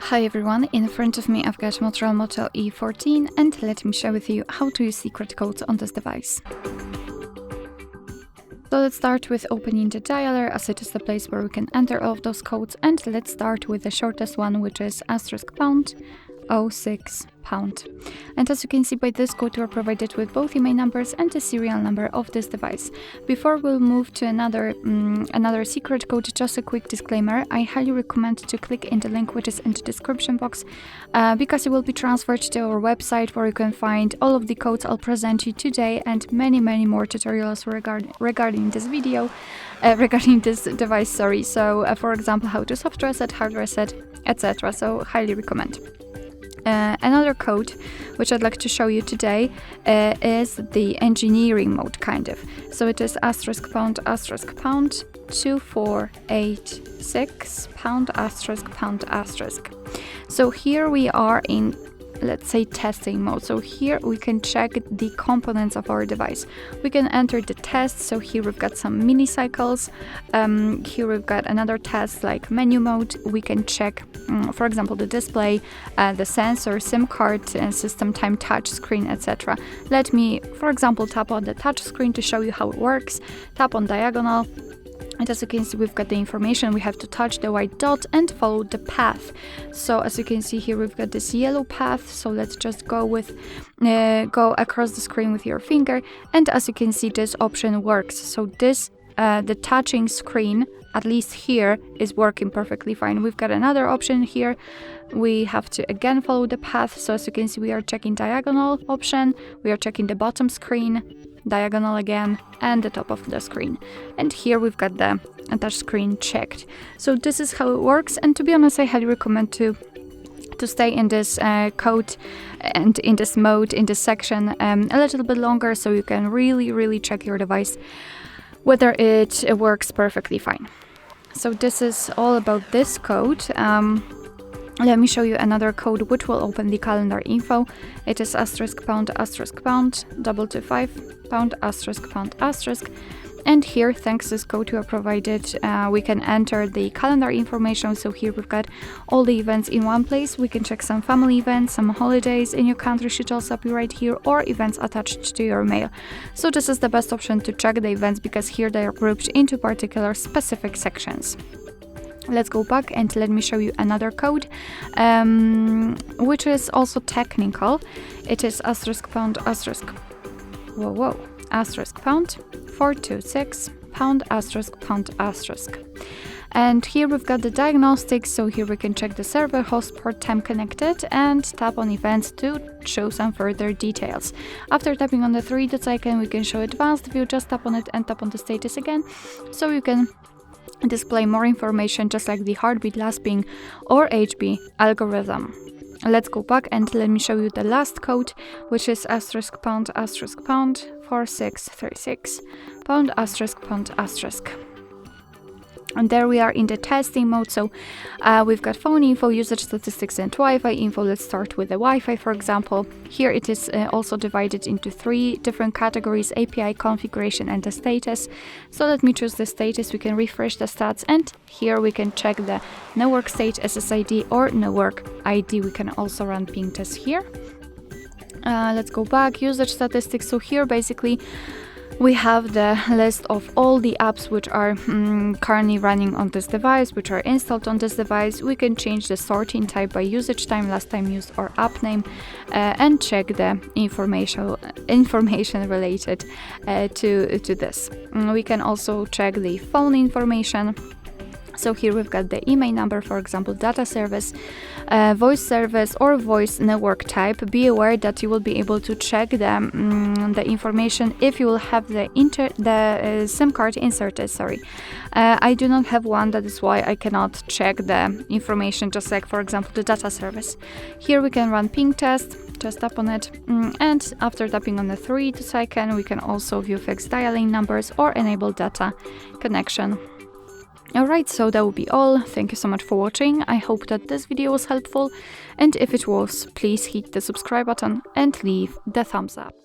Hi everyone, in front of me I've got MOTOROLA Moto E14 and let me share with you how to use secret codes on this device. So let's start with opening the dialer, as it is the place where we can enter all of those codes, and let's start with the shortest one, which is *#06#. And as you can see, by this code we are provided with both IMEI numbers and the serial number of this device. Before we'll move to another secret code, just a quick disclaimer: I highly recommend to click in the link which is in the description box, because it will be transferred to our website where you can find all of the codes I'll present you today and many more tutorials regarding this video, regarding this device, sorry. So for example, how to soft reset, hard reset, etc. So highly recommend. Another code which I'd like to show you today is the engineering mode, kind of. So it is *#2486 ###. So here we are in, let's say, testing mode. So here we can check the components of our device. We can enter the test. So here we've got some mini cycles. Here we've got another test like menu mode. We can check, for example, the display, the sensor, SIM card, system time, touch screen, etc. Let me, for example, tap on the touch screen to show you how it works. Tap on diagonal. And as you can see, we've got the information. We have to touch the white dot and follow the path. So as you can see here, we've got this yellow path. So let's just go across the screen with your finger. And as you can see, this option works. So this, the touching screen, at least here, is working perfectly fine. We've got another option here. We have to again follow the path. So as you can see, we are checking diagonal option. We are checking the bottom screen, diagonal again, and the top of the screen. And here we've got the touch screen checked. So this is how it works. And to be honest, I highly recommend to stay in this code and in this mode, in this section, a little bit longer, so you can really check your device whether it works perfectly fine. So this is all about this code. Let me show you another code which will open the calendar info. It is *##225 *##. And here, thanks to this code you are provided, we can enter the calendar information. So here we've got all the events in one place. We can check some family events, some holidays in your country should also be right here, or events attached to your mail. So this is the best option to check the events, because here they are grouped into particular specific sections. Let's go back and let me show you another code, which is also technical. It is *##426 ###. And here we've got the diagnostic. So here we can check the server, host, port, time connected, and tap on events to show some further details. After tapping on the 3 icon, we can show advanced view. Just tap on it and tap on the status again, so you can display more information, just like the heartbeat, last ping, or HB algorithm. Let's go back and let me show you the last code, which is *##4636 ###. And there we are in the testing mode. So we've got phone info, usage statistics, and Wi-Fi info. Let's start with the Wi-Fi, for example. Here it is also divided into 3 different categories: API, configuration, and the status. So let me choose the status. We can refresh the stats, and here we can check the no work state, SSID, or no work ID. We can also run ping tests here. Let's go back, usage statistics. So here basically we have the list of all the apps which are currently running on this device, which are installed on this device. We can change the sorting type by usage time, last time used, or app name, and check the information related to this. We can also check the phone information. So here we've got the IMEI number, for example, data service, voice service, or voice network type. Be aware that you will be able to check the information if you will have the SIM card inserted. Sorry, I do not have one, that is why I cannot check the information, just like, for example, the data service. Here we can run ping test. Just tap on it, and after tapping on the 3 icon, we can also view fixed dialing numbers or enable data connection. Alright, so that will be all. Thank you so much for watching. I hope that this video was helpful, and if it was, please hit the subscribe button and leave the thumbs up.